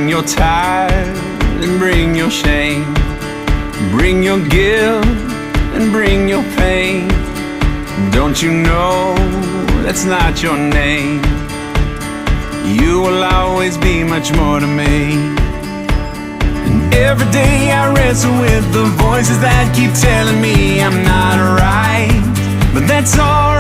Bring your tithe and bring your shame. Bring your guilt and bring your pain. Don't you know that's not your name? You will always be much more to me. And every day I wrestle with the voices that keep telling me I'm not right, but that's alright.